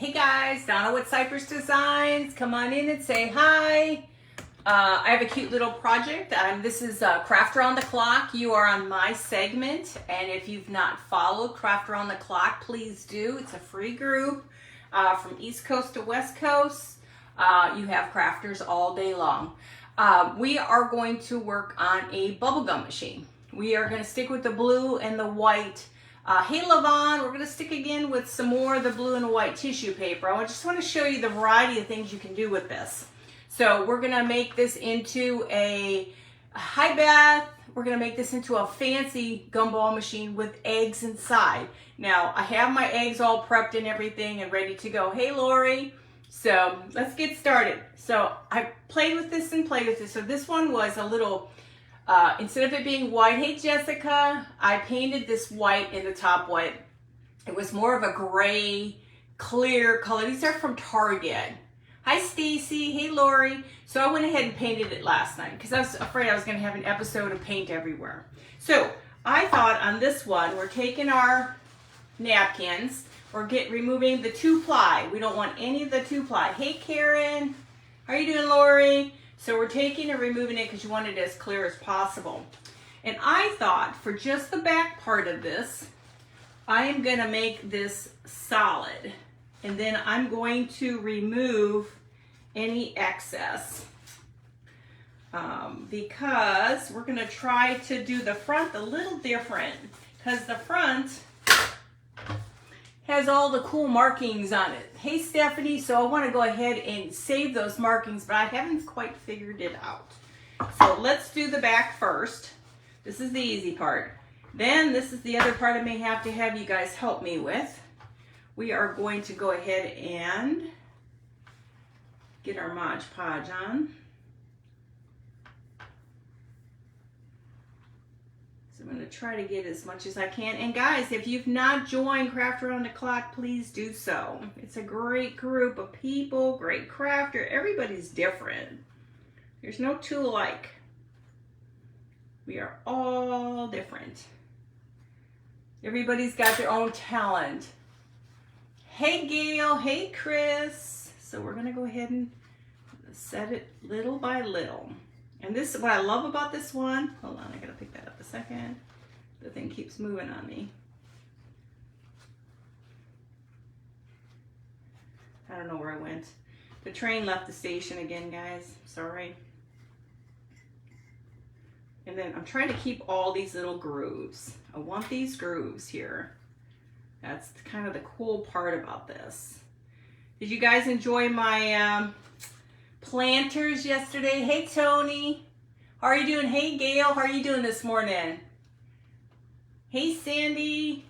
Hey guys, Donna with Cypress Designs. Come on in and say hi. I have a cute little project. This is Craft Around the Clock. You are on my segment, and if you've not followed Craft Around the Clock, please do. It's a free group from East Coast to West Coast. You have crafters all day long. We are going to work on a bubblegum machine. We are going to stick with the blue and the white. Hey Lavon, we're going to stick again with some more of the blue and white tissue paper. I just want to show you the variety of things you can do with this. So we're going to make this into a high bath. We're going to make this into a fancy gumball machine with eggs inside. Now I have my eggs all prepped and everything and ready to go. Hey Lori. So let's get started. So I played with this and played with this. So this one was a little, instead of it being white, hey Jessica, I painted this white in the top white. It was more of a gray, clear color. These are from Target. Hi Stacy, hey Lori. So I went ahead and painted it last night because I was afraid I was going to have an episode of paint everywhere. So I thought on this one, we're taking our napkins, we're removing the 2-ply. We don't want any of the 2-ply. Hey Karen, how are you doing Lori? So we're taking and removing it because you want it as clear as possible. And I thought for just the back part of this, I am going to make this solid. And then I'm going to remove any excess because we're going to try to do the front a little different because the front has all the cool markings on it. Hey Stephanie, so I want to go ahead and save those markings, but I haven't quite figured it out. So let's do the back first. This is the easy part. Then this is the other part I may have to have you guys help me with. We are going to go ahead and get our Mod Podge on. So I'm going to try to get as much as I can. And guys, if you've not joined Craft Around the Clock, please do so. It's a great group of people, great crafter. Everybody's different. There's no two alike. We are all different. Everybody's got their own talent. Hey Gail, hey Chris. So we're going to go ahead and set it little by little. And this, what I love about this one, hold on, I gotta pick that up a second. The thing keeps moving on me. I don't know where I went. The train left the station again, guys. Sorry. And then I'm trying to keep all these little grooves. I want these grooves here. That's kind of the cool part about this. Did you guys enjoy my planters yesterday? Hey Tony, how are you doing? Hey Gail, how are you doing this morning? Hey Sandy.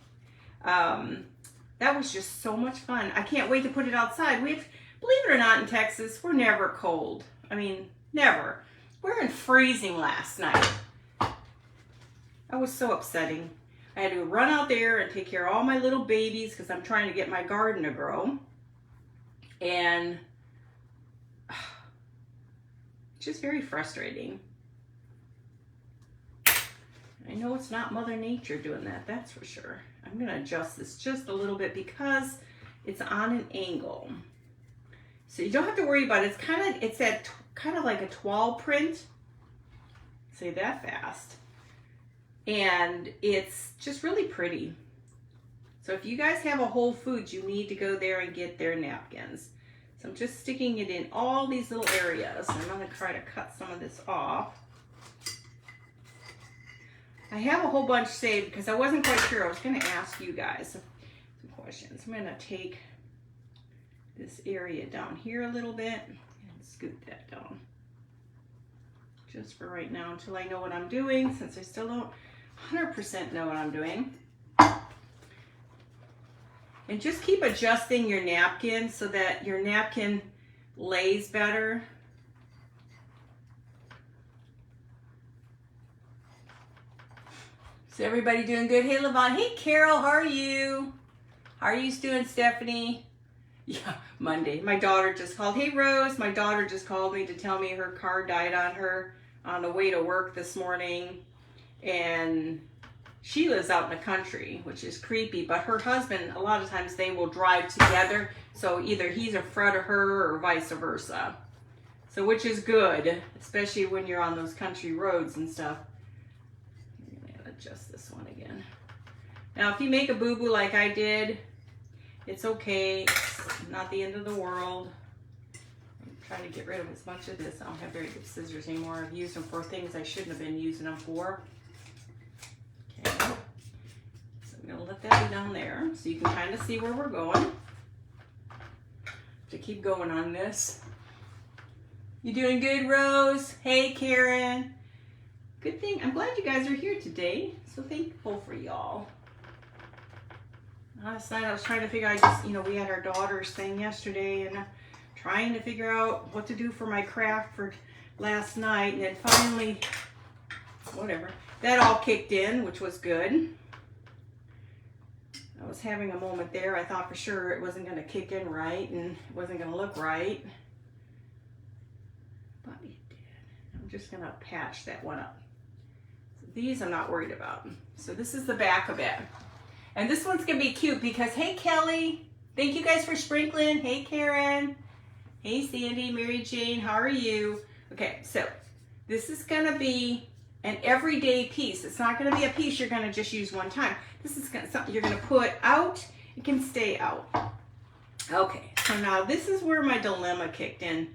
That was just so much fun. I can't wait to put it outside. Believe it or not, in Texas, we're never cold. I mean, never. We're in freezing last night. That was so upsetting. I had to run out there and take care of all my little babies because I'm trying to get my garden to grow. And just very frustrating. I know it's not Mother Nature doing that, that's for sure. I'm going to adjust this just a little bit because it's on an angle. So you don't have to worry about it. It's kind of like a toile print. Say that fast. And it's just really pretty. So if you guys have a Wholefoods, you need to go there and get their napkins. So I'm just sticking it in all these little areas. I'm going to try to cut some of this off. I have a whole bunch saved because I wasn't quite sure. I was going to ask you guys some questions. I'm going to take this area down here a little bit and scoot that down. Just for right now until I know what I'm doing, since I still don't 100% know what I'm doing. And just keep adjusting your napkin so that your napkin lays better. So everybody doing good? Hey Levon, hey Carol, how are you? How are you doing, Stephanie? Yeah, Monday. My daughter just called. Hey Rose, my daughter just called me to tell me her car died on her on the way to work this morning. And She lives out in the country, which is creepy, but her husband, a lot of times they will drive together. So either he's in front of her or vice versa. So which is good, especially when you're on those country roads and stuff. I'm gonna adjust this one again. Now, if you make a boo-boo like I did, it's okay. It's not the end of the world. I'm trying to get rid of as much of this. I don't have very good scissors anymore. I've used them for things I shouldn't have been using them for. Okay. So I'm going to let that be down there so you can kind of see where we're going. To keep going on this. You doing good, Rose? Hey, Karen. Good thing. I'm glad you guys are here today. So thankful for y'all. Last night I was trying to figure out, we had our daughter's thing yesterday and trying to figure out what to do for my craft for last night. And then finally, whatever, that all kicked in, which was good. I was having a moment there. I thought for sure it wasn't going to kick in right and it wasn't going to look right. But it did. I'm just going to patch that one up. So these I'm not worried about. So this is the back of it. And this one's going to be cute because, hey, Kelly. Thank you guys for sprinkling. Hey, Karen. Hey, Sandy, Mary Jane. How are you? Okay, so this is going to be an everyday piece. It's not going to be a piece you're going to just use one time. This is something you're going to put out. It can stay out. Okay, so now this is where my dilemma kicked in.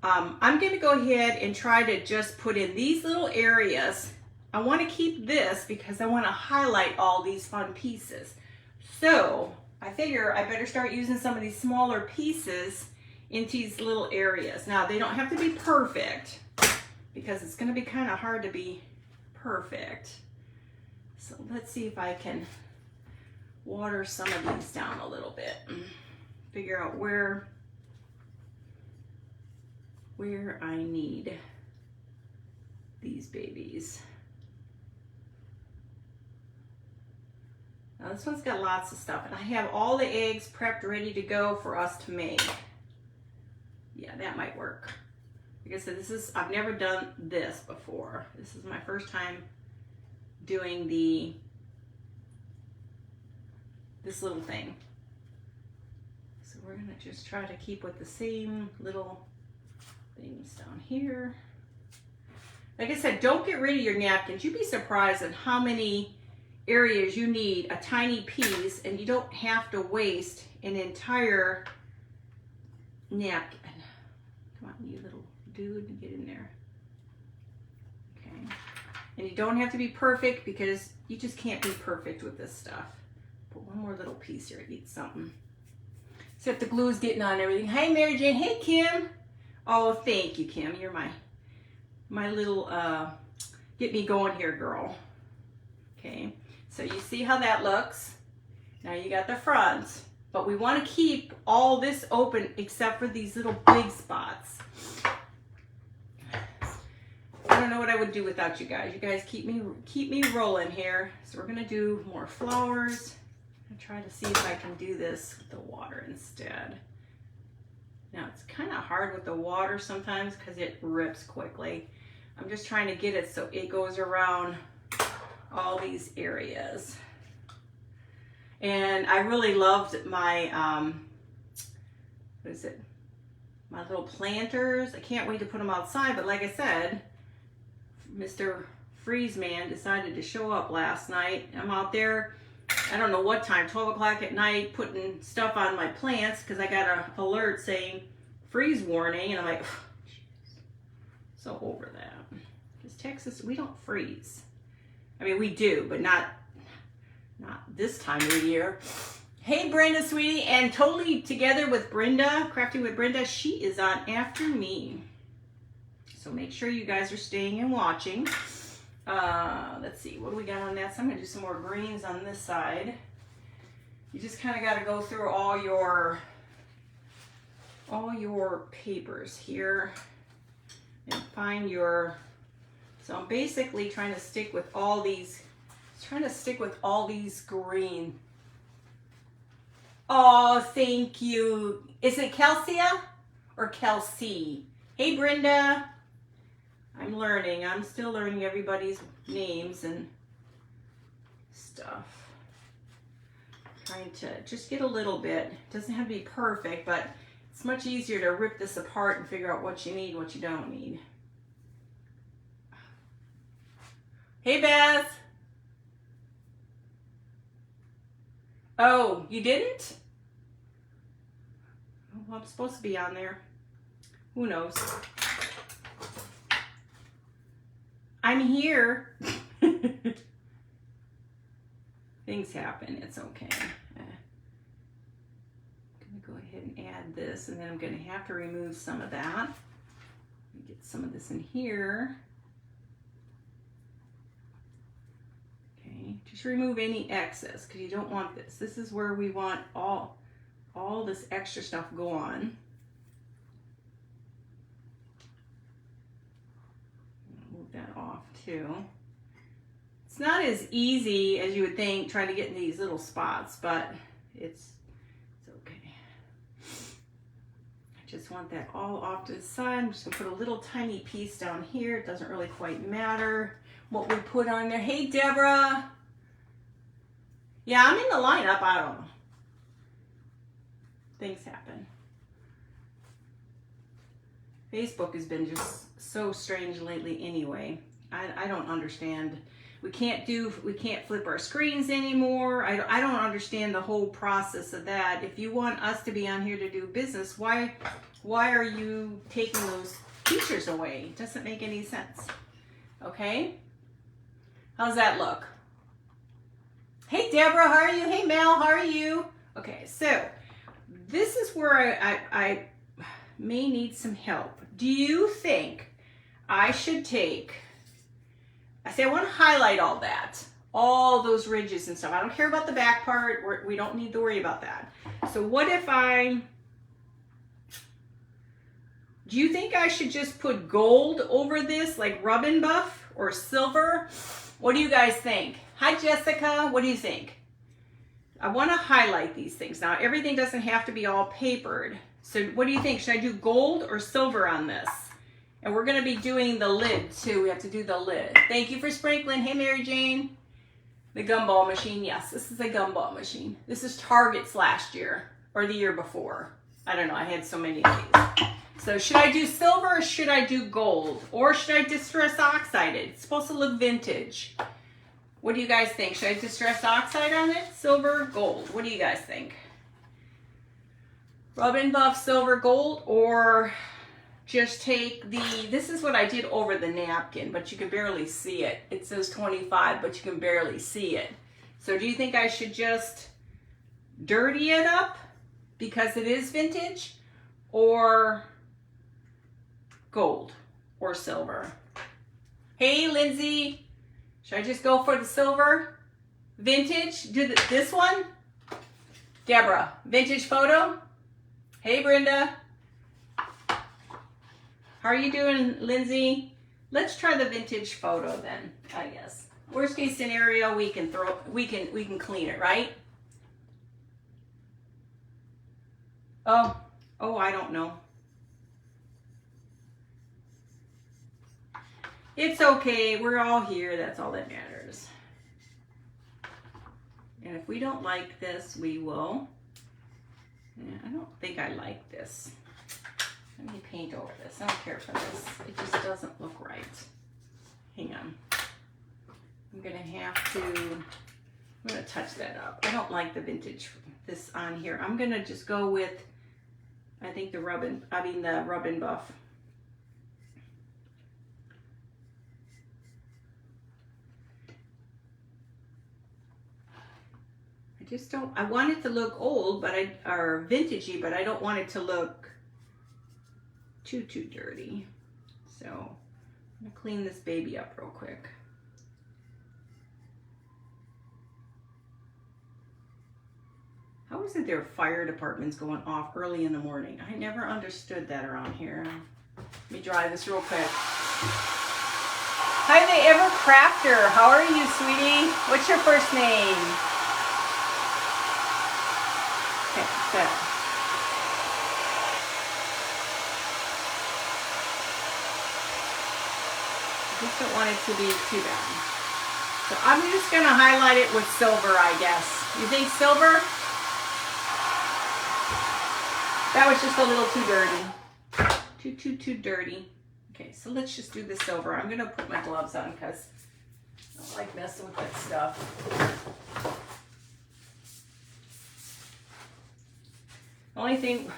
I'm going to go ahead and try to just put in these little areas. I want to keep this because I want to highlight all these fun pieces. So I figure I better start using some of these smaller pieces into these little areas. Now they don't have to be perfect because it's going to be kind of hard to be perfect. So let's see if I can water some of these down a little bit. Figure out where I need these babies. Now this one's got lots of stuff, and I have all the eggs prepped, ready to go for us to make. Yeah, that might work. Like I said, I've never done this before. This is my first time doing this little thing. So we're gonna just try to keep with the same little things down here. Like I said, don't get rid of your napkins. You'd be surprised at how many areas you need a tiny piece, and you don't have to waste an entire napkin. Come on, you little dude, get in there. Okay. And you don't have to be perfect because you just can't be perfect with this stuff. Put one more little piece here, eat something. Except the glue's getting on everything. Hi, Mary Jane. Hey, Kim. Oh, thank you, Kim. You're my little get me going here, girl. Okay. So you see how that looks? Now you got the front, but we want to keep all this open except for these little big spots. I don't know what I would do without you guys. You guys keep me rolling here. So we're gonna do more flowers. I'm gonna try to see if I can do this with the water instead. Now it's kind of hard with the water sometimes because it rips quickly. I'm just trying to get it so it goes around all these areas. And I really loved my my little planters. I can't wait to put them outside, but like I said, Mr. Freeze Man decided to show up last night. I'm out there, I don't know what time, 12 o'clock at night, putting stuff on my plants because I got an alert saying freeze warning, and I'm like, so over that. Because Texas, we don't freeze. I mean, we do, but not this time of the year. Hey, Brenda, sweetie, and totally together with Brenda, Crafting with Brenda, she is on after me. So make sure you guys are staying and watching. Let's see, what do we got on that? So I'm gonna do some more greens on this side. You just kind of got to go through all your papers here and find your. So I'm basically trying to stick with all these. Green. Oh, thank you. Is it Kelsia or Kelsey? Hey, Brenda. I'm learning. I'm still learning everybody's names, and stuff. Trying to just get a little bit. Doesn't have to be perfect, but it's much easier to rip this apart and figure out what you need, what you don't need. Hey, Beth. Oh, you didn't? Well, I'm supposed to be on there. Who knows? I'm here. Things happen. It's okay. I'm going to go ahead and add this, and then I'm going to have to remove some of that. Get some of this in here. Okay, just remove any excess because you don't want this. This is where we want all this extra stuff gone. Move that off too. It's not as easy as you would think trying to get in these little spots, but it's okay. I just want that all off to the side. I'm just gonna put a little tiny piece down here. It doesn't really quite matter what we put on there. Hey, Deborah. Yeah, I'm in the lineup. I don't know. Things happen. Facebook has been just so strange lately anyway. I don't understand. We can't flip our screens anymore. I don't understand the whole process of that. If you want us to be on here to do business, why are you taking those features away? It doesn't make any sense. Okay? How's that look? Hey, Deborah, how are you? Hey, Mel, how are you? Okay, so this is where I may need some help. Do you think I should take, I want to highlight all those ridges and stuff. I don't care about the back part. We don't need to worry about that. So what if do you think I should just put gold over this, like rub and buff, or silver? What do you guys think? Hi, Jessica. What do you think? I want to highlight these things. Now, everything doesn't have to be all papered. So what do you think? Should I do gold or silver on this? And we're going to be doing the lid too. We have to do the lid. Thank you for sprinkling. Hey, Mary Jane. The Gumball machine. Yes, this is a Gumball machine. This is Target's last year or the year before. I don't know. I had so many of these. So should I do silver or should I do gold? Or should I distress oxide it? It's supposed to look vintage. What do you guys think? Should I distress oxide on it? Silver, gold. What do you guys think? Rub and buff, silver, gold, or just take this is what I did over the napkin, but you can barely see it. It says 25, but you can barely see it. So do you think I should just dirty it up because it is vintage, or gold or silver? Hey, Lindsay. Should I just go for the silver? Vintage? Do this one? Deborah, vintage photo? Hey, Brenda. How are you doing, Lindsay? Let's try the vintage photo then, I guess. Worst case scenario, we can clean it, right? Oh, I don't know. It's okay, we're all here, that's all that matters. And if we don't like this, we will. Yeah, I don't think I like this. Let me paint over this. I don't care for this. It just doesn't look right. Hang on. I'm gonna touch that up. I don't like the vintage, this on here. I'm gonna just go with, I think the rub and buff. I want it to look old, or vintagey, but I don't want it to look too dirty. So I'm gonna clean this baby up real quick. How is it there fire departments going off early in the morning? I never understood that around here. Let me dry this real quick. Hi, the Ever Crafter. How are you, sweetie? What's your first name? Okay, good. I just don't want it to be too bad. So I'm just gonna highlight it with silver, I guess. You think silver? That was just a little too dirty. Too dirty. Okay, so let's just do the silver. I'm gonna put my gloves on because I don't like messing with that stuff. The only thing,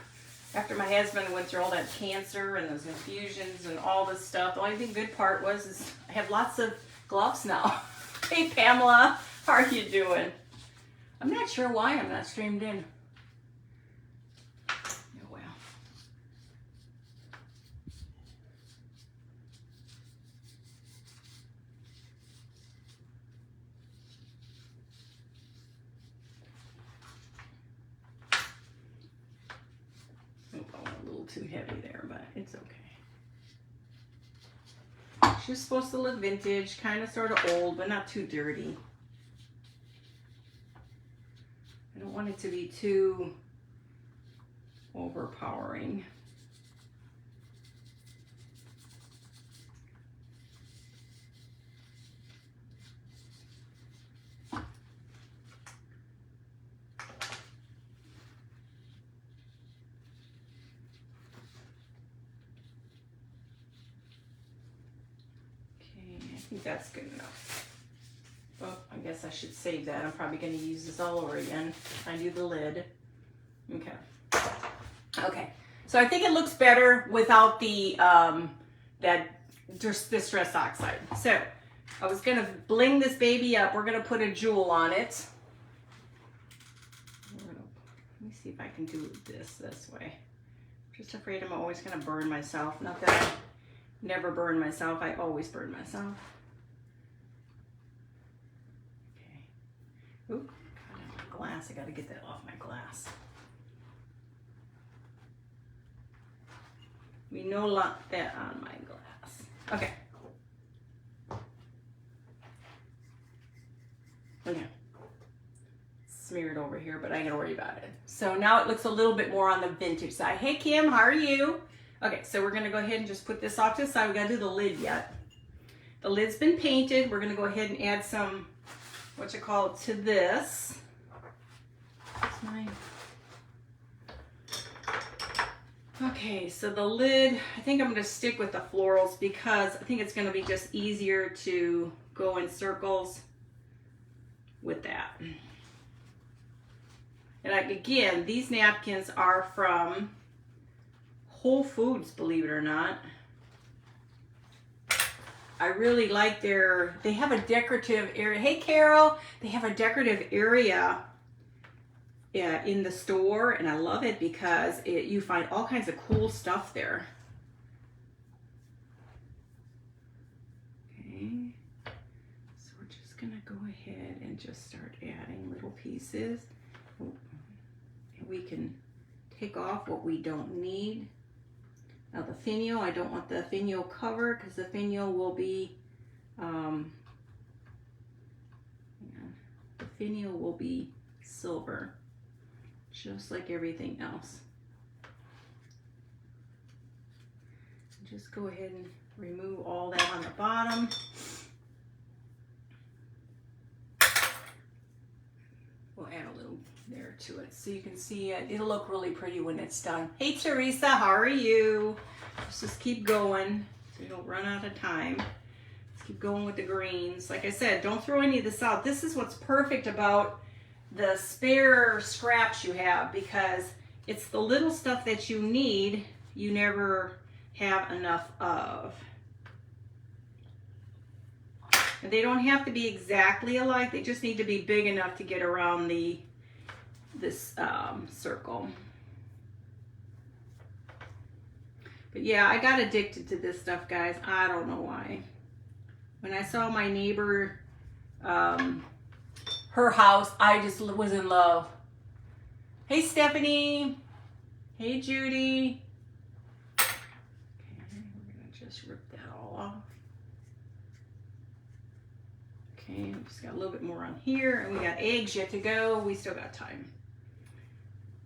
after my husband went through all that cancer and those infusions and all this stuff, the only thing good part was is I have lots of gloves now. Hey Pamela, how are you doing? I'm not sure why I'm not streamed in. Oh well. Oh, I went a little too heavy there, but it's okay. She's supposed to look vintage, kind of sort of old, but not too dirty. I don't want it to be too overpowering. I think that's good enough. Well, I guess I should save that. I'm probably going to use this all over again. I do the lid. Okay. Okay. So I think it looks better without the distress oxide. So I was going to bling this baby up. We're going to put a jewel on it. Let me see if I can do this way. Just afraid I'm always going to burn myself. Not that I never burn myself. I always burn myself. Oop, got my glass. I got to get that off my glass. We no lot that on my glass. Okay. Okay. Smear it over here, but I ain't gonna worry about it. So now it looks a little bit more on the vintage side. Hey Kim, how are you? Okay, so we're gonna go ahead and just put this off to the side. We gotta do the lid yet. The lid's been painted. We're gonna go ahead and add some to this. That's mine. Okay, so the lid, I think I'm going to stick with the florals because I think it's going to be just easier to go in circles with that. And again, these napkins are from Wholefoods, believe it or not. I really like they have a decorative area. Hey Carol, they have a decorative area in the store, and I love it because you find all kinds of cool stuff there. Okay, so we're just gonna go ahead and just start adding little pieces. And we can take off what we don't need. Now the finial, I don't want the finial cover because the finial will be, silver, just like everything else. Just go ahead and remove all that on the bottom. We'll add a little there to it so you can see it. It'll look really pretty when it's done. Hey Teresa, how are you? Let's just keep going so we don't run out of time. Let's keep going with the greens. Like I said, don't throw any of this out. This is what's perfect about the spare scraps you have, because it's the little stuff that you need, you never have enough of. And they don't have to be exactly alike. They just need to be big enough to get around this circle. But yeah, I got addicted to this stuff, guys. I don't know why. When I saw my neighbor, her house, I just was in love. Hey Stephanie. Hey Judy. Okay, we're gonna just rip that all off. Okay, we just got a little bit more on here, and we got eggs yet to go. We still got time.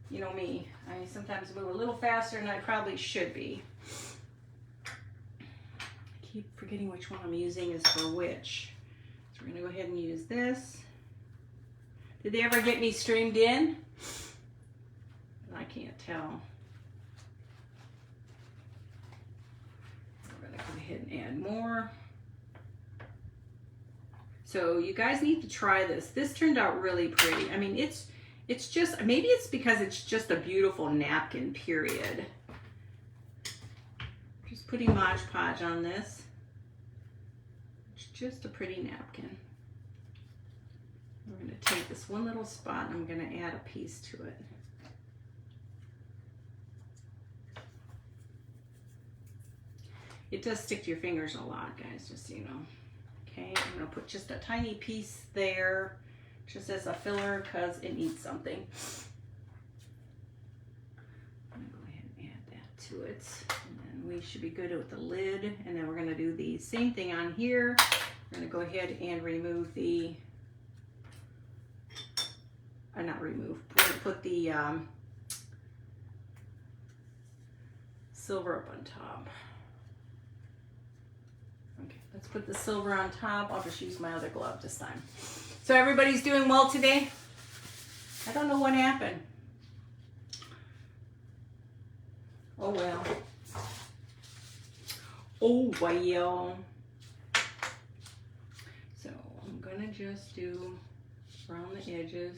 You know me, I sometimes move a little faster than I probably should be. I keep forgetting which one I'm using is for which. It's So we're gonna go ahead and use this. Did they ever get me streamed in? I can't tell. We're gonna go ahead and add more. So you guys need to try this. This turned out really pretty. I mean, it's just, maybe it's because it's just a beautiful napkin, period. Just putting Mod Podge on this. It's just a pretty napkin. We're going to take this one little spot and I'm going to add a piece to it. It does stick to your fingers a lot, guys, just so you know. Okay, I'm going to put just a tiny piece there, just as a filler because it needs something. I'm going to go ahead and add that to it. And then we should be good with the lid. And then we're going to do the same thing on here. We're going to go ahead and remove the, not remove, we're going to put the silver up on top. Okay, let's put the silver on top. I'll just use my other glove this time. So everybody's doing well today? I don't know what happened. Oh well. Oh well. So I'm gonna just do around the edges.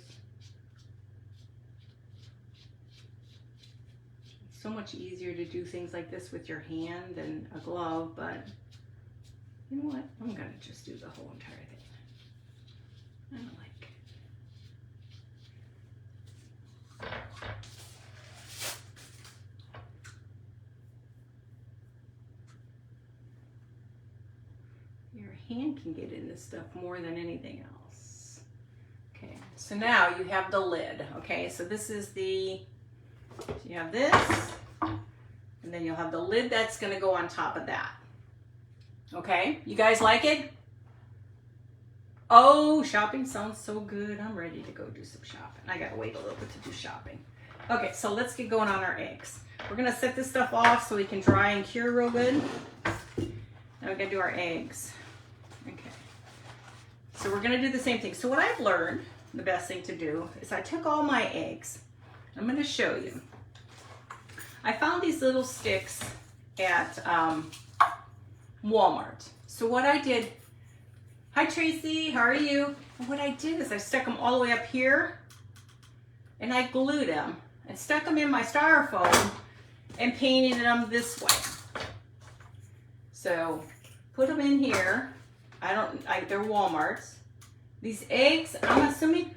It's so much easier to do things like this with your hand than a glove, but you know what? I'm gonna just do the whole entire thing. I don't like. Your hand can get in this stuff more than anything else. Okay, so now you have the lid. Okay, so this is the, so you have this, and then you'll have the lid that's gonna go on top of that. Okay, you guys like it? Oh, shopping sounds so good. I'm ready to go do some shopping. I gotta wait a little bit to do shopping. Okay, so let's get going on our eggs. We're gonna set this stuff off so we can dry and cure real good. Now we're gonna do our eggs. Okay, so we're gonna do the same thing. So what I've learned, the best thing to do, is I took all my eggs. I'm gonna show you. I found these little sticks at Walmart. So what I did, hi Tracy, how are you? And what I did is I stuck them all the way up here and I glued them and stuck them in my styrofoam and painted them this way. So put them in here. They're Walmart's. These eggs, I'm assuming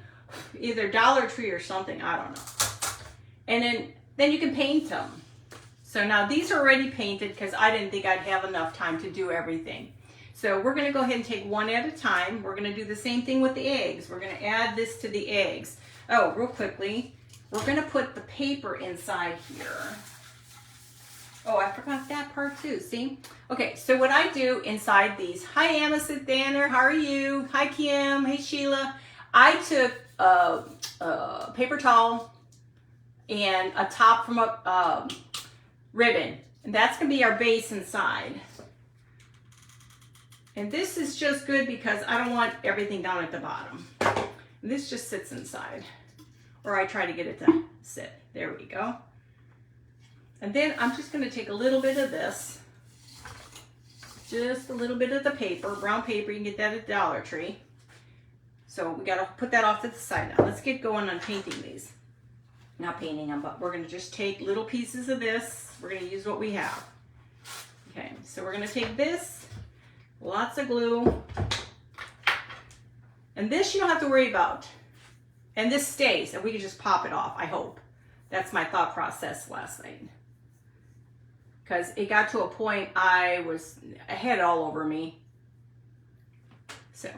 either Dollar Tree or something, I don't know. And then you can paint them. So now these are already painted because I didn't think I'd have enough time to do everything. So we're gonna go ahead and take one at a time. We're gonna do the same thing with the eggs. We're gonna add this to the eggs. Oh, real quickly, we're gonna put the paper inside here. Oh, I forgot that part too, see? Okay, so what I do inside these, hi Emma, sit down, how are you? Hi Kim, hey Sheila. I took a paper towel and a top from a ribbon, and that's gonna be our base inside. And this is just good because I don't want everything down at the bottom. And this just sits inside, or I try to get it to sit. There we go. And then I'm just gonna take a little bit of this, just a little bit of the paper, brown paper, you can get that at Dollar Tree. So we gotta put that off to the side now. Let's get going on painting these. Not painting them, but we're gonna just take little pieces of this. We're gonna use what we have. Okay, so we're gonna take this, lots of glue, and this you don't have to worry about. And this stays, and we can just pop it off, I hope. That's my thought process last night. Because it got to a point I had it all over me. So,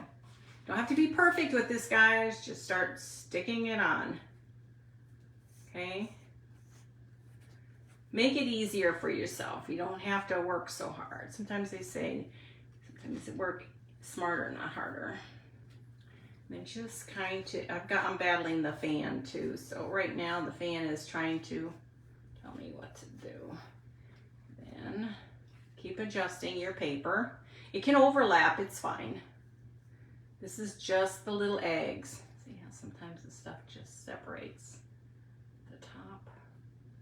don't have to be perfect with this, guys. Just start sticking it on. Okay? Make it easier for yourself. You don't have to work so hard. Sometimes they say, sometimes work smarter, not harder. And just kind of, I'm battling the fan too. So right now the fan is trying to tell me what to do. Then keep adjusting your paper. It can overlap, it's fine. This is just the little eggs. See how sometimes the stuff just separates the top.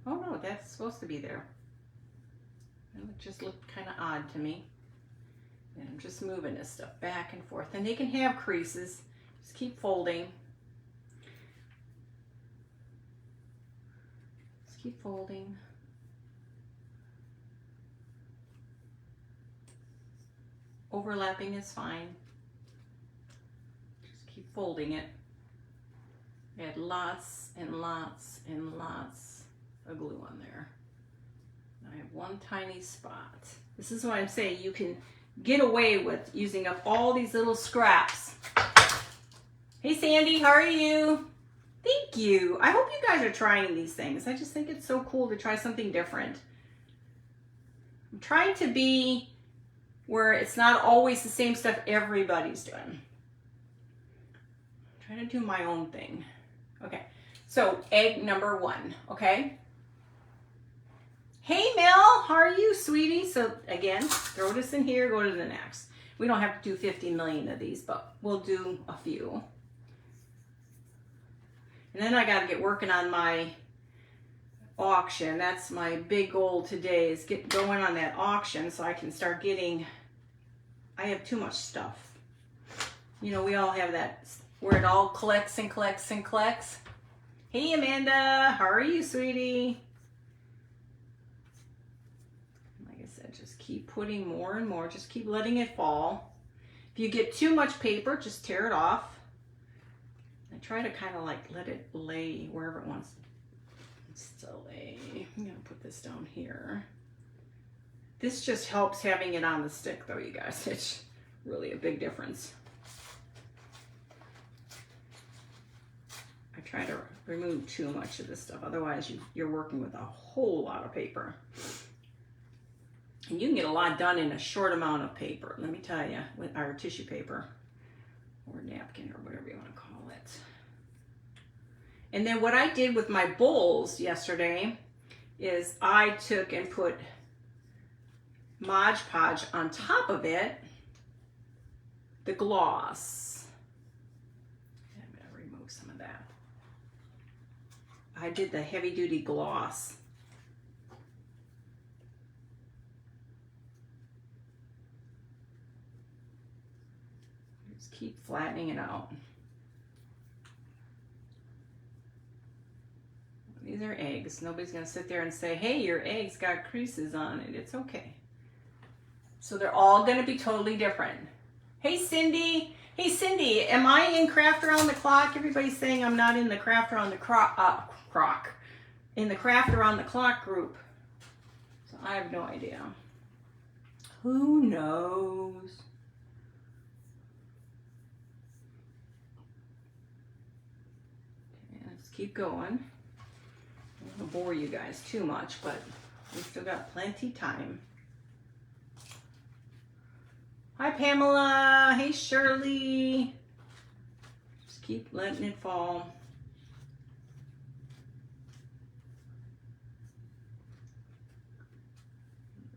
Oh no, that's supposed to be there. It just looked kind of odd to me. And I'm just moving this stuff back and forth. And they can have creases. Just keep folding. Just keep folding. Overlapping is fine. Just keep folding it. Add lots and lots and lots of glue on there. I have one tiny spot. This is what I'm saying. You can get away with using up all these little scraps. Hey Sandy, how are you? Thank you. I hope you guys are trying these things. I just think it's so cool to try something different. I'm trying to be where it's not always the same stuff everybody's doing. I'm trying to do my own thing. Okay, so egg number 1, okay? Hey Mel, how are you, sweetie? So again, throw this in here, go to the next. We don't have to do 50 million of these, but we'll do a few. And then I gotta get working on my auction. That's my big goal today, is get going on that auction so I can start getting, I have too much stuff. You know, we all have that, where it all collects and collects and collects. Hey Amanda, how are you, sweetie? Just keep putting more and more, just keep letting it fall. If you get too much paper, just tear it off. I try to kind of like let it lay wherever it wants to lay. I'm gonna put this down here. This just helps having it on the stick though, you guys. It's really a big difference. I try to remove too much of this stuff, otherwise you're working with a whole lot of paper. And you can get a lot done in a short amount of paper, let me tell you, with our tissue paper or napkin or whatever you want to call it. And then what I did with my bowls yesterday is I took and put Mod Podge on top of it, the gloss. I'm going to remove some of that. I did the heavy duty gloss. Keep flattening it out. These are eggs. Nobody's going to sit there and say, hey, your egg's got creases on it. It's okay. So they're all going to be totally different. Hey, Cindy. Hey, Cindy, am I in Craft Around the Clock? Everybody's saying I'm not in the Craft Around the in the Craft Around the Clock group. So I have no idea. Who knows? Keep going. I don't bore you guys too much, but we still got plenty time. Hi Pamela. Hey Shirley. Just keep letting it fall.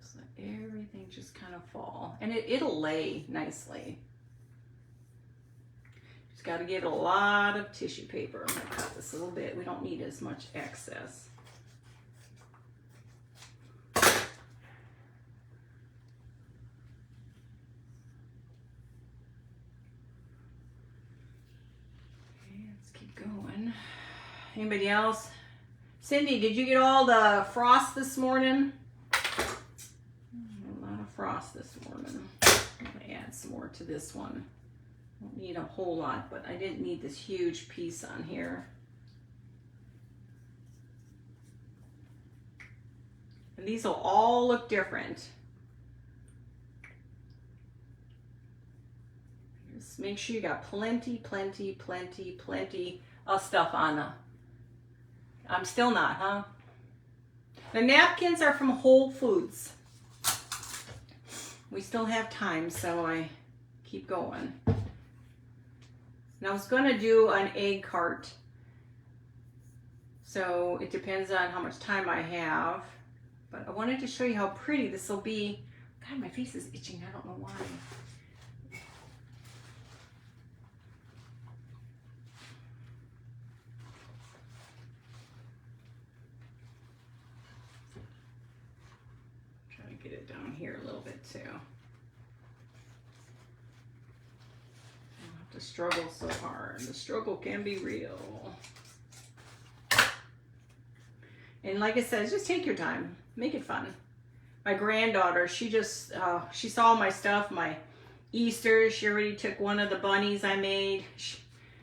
Just let everything just kind of fall. And it'll lay nicely. Just got to get a lot of tissue paper. I'm going to cut this a little bit. We don't need as much excess. Okay, let's keep going. Anybody else? Cindy, did you get all the frost this morning? A lot of frost this morning. I'm going to add some more to this one. Don't need a whole lot, but I didn't need this huge piece on here. And these will all look different. Just make sure you got plenty of stuff on them. I'm still not, huh? The napkins are from Wholefoods. We still have time, so I keep going. And I was going to do an egg cart, so it depends on how much time I have. But I wanted to show you how pretty this will be. God, my face is itching. I don't know why. get it down here a little bit too. I don't have to struggle so hard. The struggle can be real. And like I said, just take your time. Make it fun. My granddaughter, she just, she saw my stuff, my Easter. She already took one of the bunnies I made.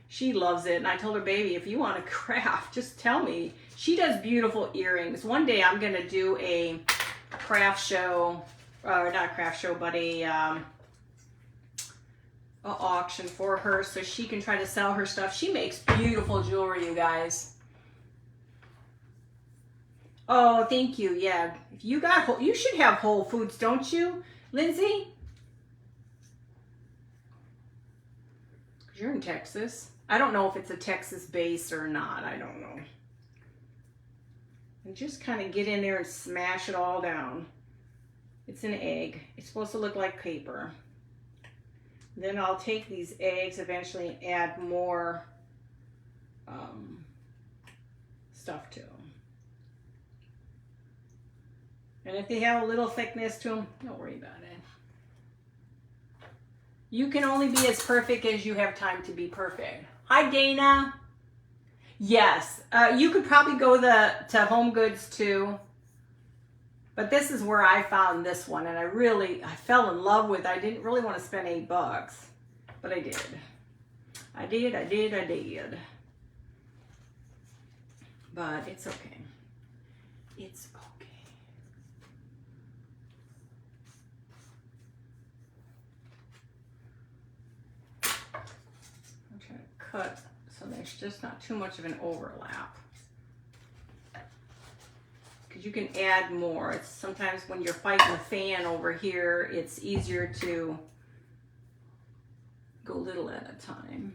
She loves it. And I told her, baby, if you want to craft, just tell me. She does beautiful earrings. One day I'm going to do a craft show, or not a craft show, but a auction for her so she can try to sell her stuff. She makes beautiful jewelry, you guys. Oh, thank you. Yeah, if you got, you should have Wholefoods, don't you, Lindsay? Because you're in Texas. I don't know if it's a Texas base or not. I don't know. And just kind of get in there and smash it all down. It's an egg. It's supposed to look like paper. Then I'll take these eggs eventually and add more stuff to them. And if they have a little thickness to them, don't worry about it. You can only be as perfect as you have time to be perfect. Hi, Dana. Yes, you could probably go to Home Goods too. But this is where I found this one, and I fell in love with it. I didn't really want to spend $8, but I did. I did. But it's okay. It's okay. I'm trying to cut so there's just not too much of an overlap. Because you can add more. It's sometimes when you're fighting the fan over here, it's easier to go little at a time.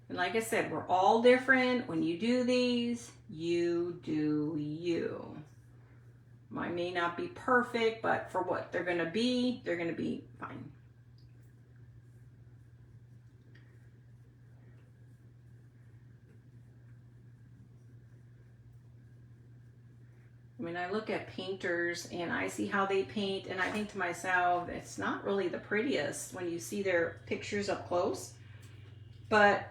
And like I said, we're all different. When you do these, you do you. Mine may not be perfect, but for what they're going to be fine. I mean, I look at painters and I see how they paint, and I think to myself, it's not really the prettiest when you see their pictures up close. But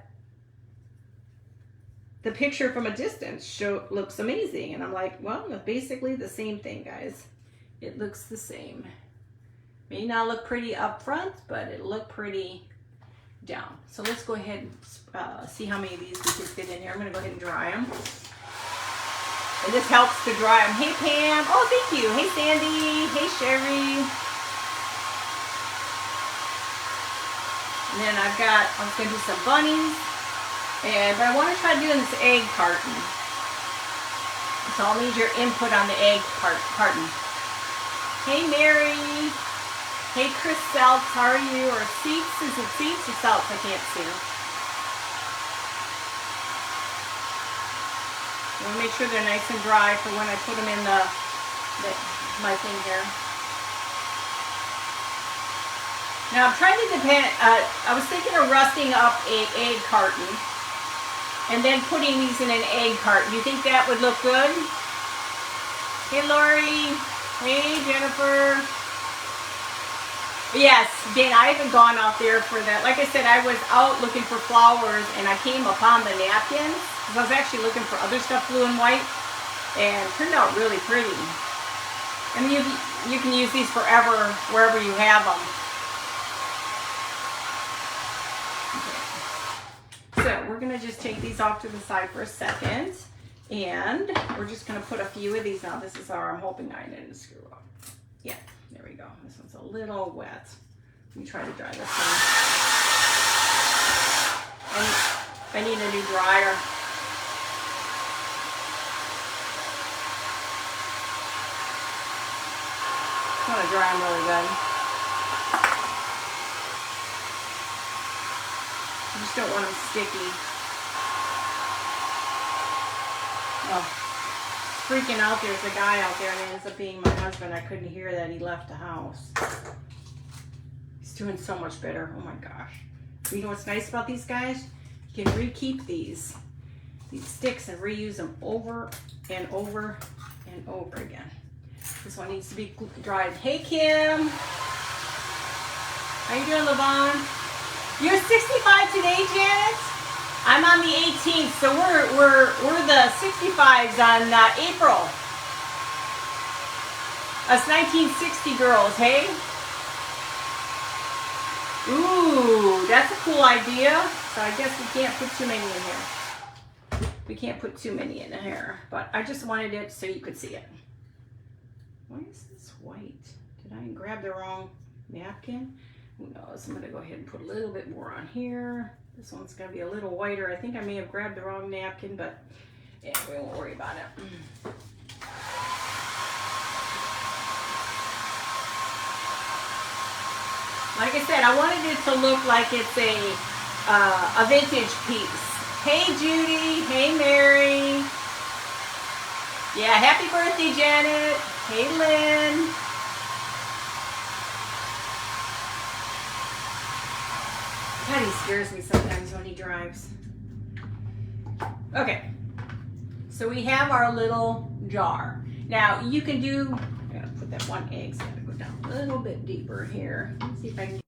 the picture from a distance looks amazing. And I'm like, well, basically the same thing, guys. It looks the same. May not look pretty up front, but it'll look pretty down. So let's go ahead and see how many of these we can fit in here. I'm going to go ahead and dry them. And this helps to dry them. Hey, Pam. Oh, thank you. Hey, Sandy. Hey, Sherry. And then I was going to do some bunnies. But I want to try doing this egg carton. So I'll need your input on the egg carton. Hey, Mary. Hey, Chris Seltz. How are you? Or Seats. Is it Seats or Seltz? I can't see. I want to make sure they're nice and dry for when I put them in my thing here. Now I'm trying to I was thinking of rusting up an egg carton and then putting these in an egg carton. Do you think that would look good? Hey, Lori. Hey, Jennifer. Yes, Dan, I haven't gone out there for that. Like I said, I was out looking for flowers and I came upon the napkins. I was actually looking for other stuff, blue and white, and it turned out really pretty. I mean, you can use these forever, wherever you have them. Okay. So we're going to just take these off to the side for a second, and we're just going to put a few of these on. This is our, I'm hoping I didn't screw up. Yeah, there we go. This one's a little wet. Let me try to dry this one. And I need a new dryer. I want to dry them really good. I just don't want them sticky. Oh, freaking out. There's a guy out there and it ends up being my husband. I couldn't hear that he left the house. He's doing so much better. Oh my gosh. You know what's nice about these guys? You can re-keep these. these sticks and reuse them over and over and over again. This one needs to be dried. Hey, Kim. How you doing, Levon? You're 65 today, Janet? I'm on the 18th, so we're the 65s on April. Us 1960 girls, hey? Ooh, that's a cool idea. So I guess we can't put too many in here. We can't put too many in here, but I just wanted it so you could see it. Why is this white? Did I grab the wrong napkin? Who knows? I'm gonna go ahead and put a little bit more on here. This one's gonna be a little whiter. I think I may have grabbed the wrong napkin, but yeah, we won't worry about it. Like I said, I wanted it to look like it's a vintage piece. Hey, Judy. Hey, Mary. Yeah, happy birthday, Janet. Hey, Lynn. God, he scares me sometimes when he drives. Okay, so we have our little jar. Now, you can do, I gotta put that one egg, so I gotta go down a little bit deeper here. Let's see if I can.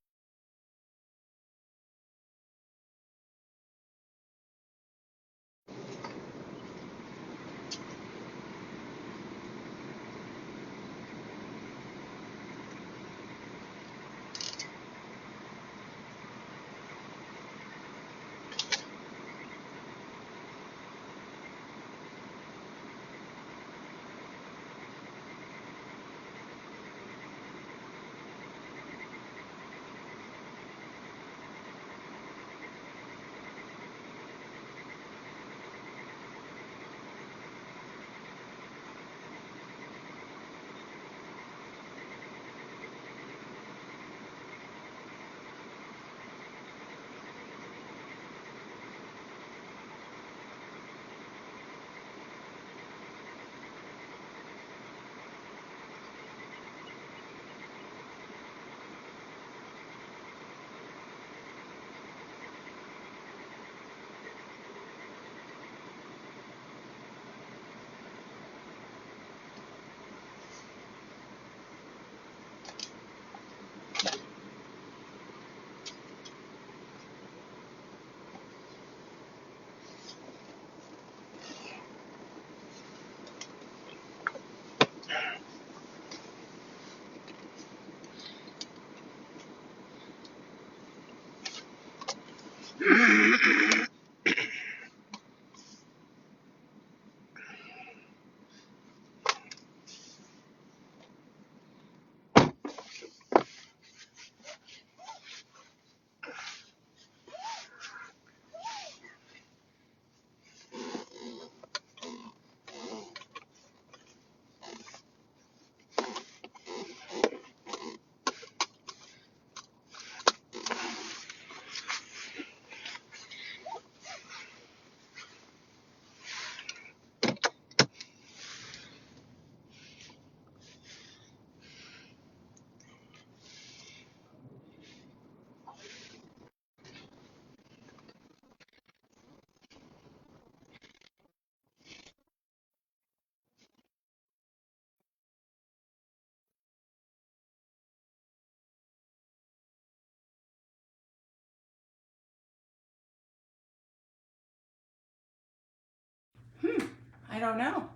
I don't know.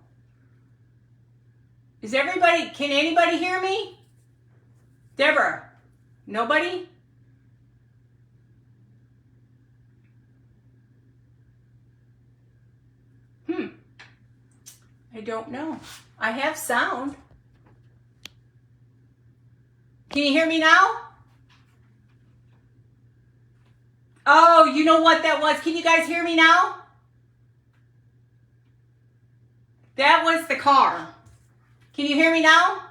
Is everybody, can anybody hear me? Deborah, nobody? I don't know. I have sound. Can you hear me now? Oh, you know what that was? Can you guys hear me now? That was the car. Can you hear me now?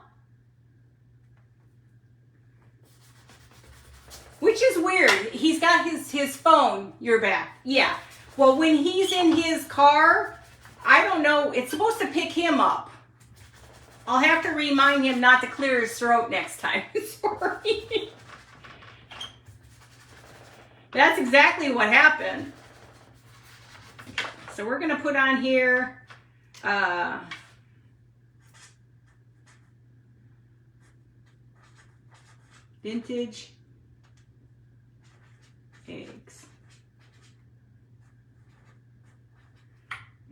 Which is weird. He's got his phone. You're back. Yeah. Well, when he's in his car, I don't know. It's supposed to pick him up. I'll have to remind him not to clear his throat next time. Sorry. That's exactly what happened. So we're gonna put on here vintage eggs.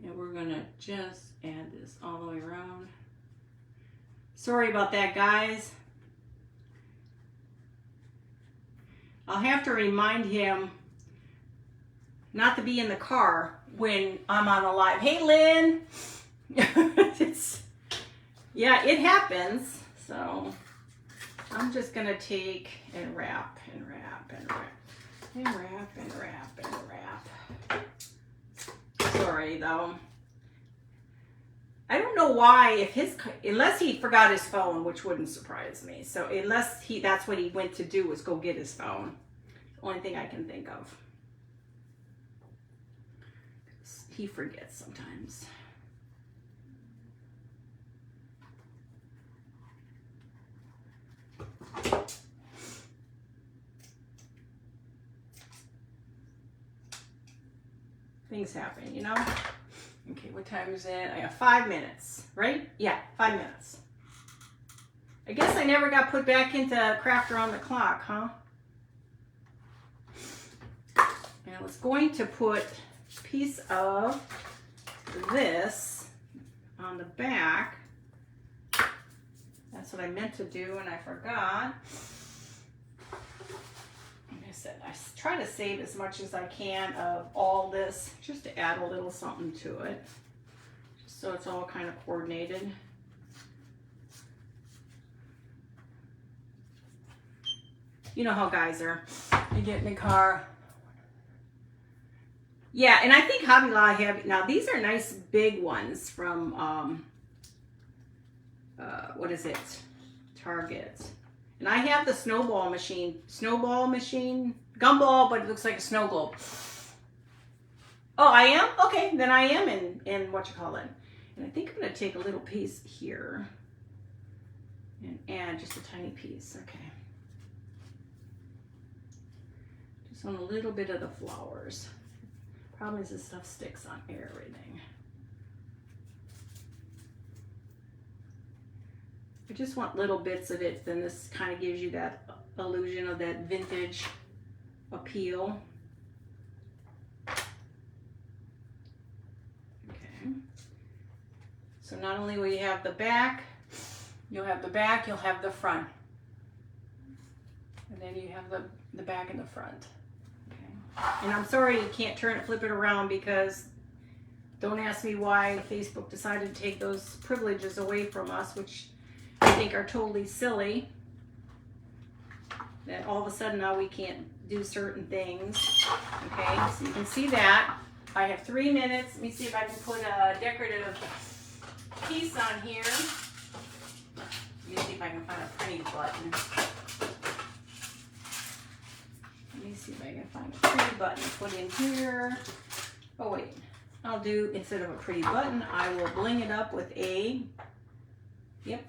And we're gonna just add this all the way around. Sorry about that, guys. I'll have to remind him not to be in the car when I'm on a live. Hey, Lynn. Yeah, it happens. So I'm just gonna take and wrap and wrap and wrap and wrap and wrap and wrap. Sorry though. I don't know why, unless he forgot his phone, which wouldn't surprise me. So unless that's what he went to do, was go get his phone. Only thing I can think of. He forgets sometimes. Things happen, you know? Okay, what time is it? I got 5 minutes, right? Yeah, 5 minutes. I guess I never got put back into Craft Around the Clock, huh? And I was going to put a piece of this on the back. That's what I meant to do and I forgot. Like I said, I try to save as much as I can of all this just to add a little something to it. Just so it's all kind of coordinated. You know how guys are. You get in the car. Yeah, and I think Hobby Lobby have, now these are nice big ones from, what is it? Target. And I have the snowball machine, Gumball, but it looks like a snow globe. Oh, I am? Okay, then I am in what you call it. And I think I'm gonna take a little piece here and add just a tiny piece, okay. Just on a little bit of the flowers. Problem is this stuff sticks on everything. I just want little bits of it, then this kind of gives you that illusion of that vintage appeal. Okay. So not only will you have the back, you'll have the back, you'll have the front. And then you have the back and the front. And I'm sorry you can't flip it around, because don't ask me why Facebook decided to take those privileges away from us, which I think are totally silly. That all of a sudden now we can't do certain things. Okay, so you can see that. I have 3 minutes. Let me see if I can put a decorative piece on here. Let me see if I can find a pretty button. Let me see if I can find a pretty button to put in here. Oh wait, I'll do, instead of a pretty button, I will bling it up with a, yep.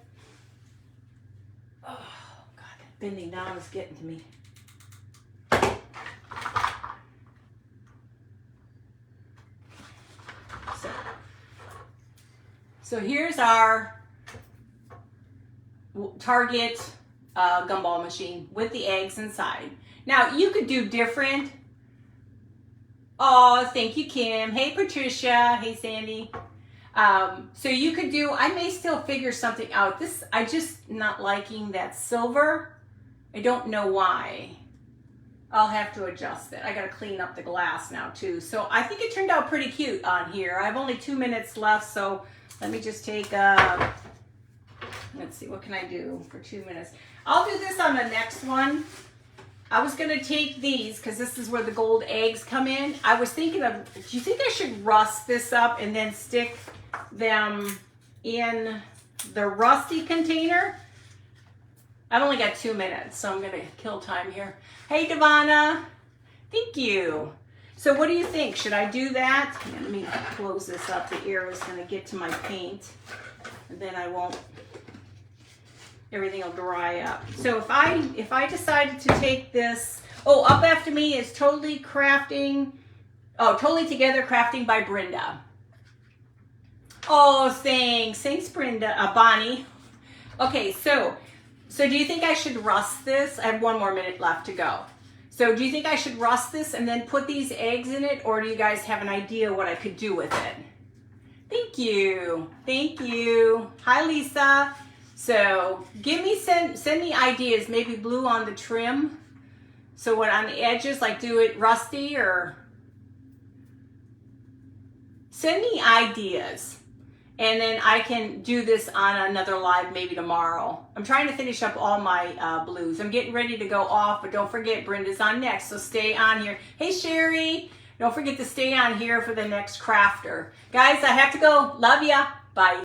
Oh God, that bending down is getting to me. So here's our Target gumball machine with the eggs inside. Now, you could do different. Oh, thank you, Kim. Hey, Patricia. Hey, Sandy. So you could do, I may still figure something out. This, I just not liking that silver. I don't know why. I'll have to adjust it. I got to clean up the glass now, too. So I think it turned out pretty cute on here. I have only 2 minutes left, so let me just take, let's see, what can I do for 2 minutes? I'll do this on the next one. I was going to take these, because this is where the gold eggs come in. I was thinking of, do you think I should rust this up and then stick them in the rusty container? I've only got 2 minutes, so I'm going to kill time here. Hey, Devana. Thank you. So what do you think? Should I do that? Yeah, let me close this up. The air is going to get to my paint, and then I won't, everything will dry up. So if I decided to take this, oh, up after me is Totally Crafting Oh, Totally Together Crafting by Brenda. Oh, thanks. Thanks, Brenda. Bonnie. Okay, so do you think I should rust this? I have 1 more minute left to go. So do you think I should rust this and then put these eggs in it, or do you guys have an idea what I could do with it? Thank you. Thank you. Hi, Lisa. So send me ideas, maybe blue on the trim. So what on the edges, like do it rusty, or send me ideas. And then I can do this on another live maybe tomorrow. I'm trying to finish up all my blues. I'm getting ready to go off, but don't forget Brenda's on next, so stay on here. Hey, Sherry, don't forget to stay on here for the next crafter. Guys, I have to go. Love ya. Bye.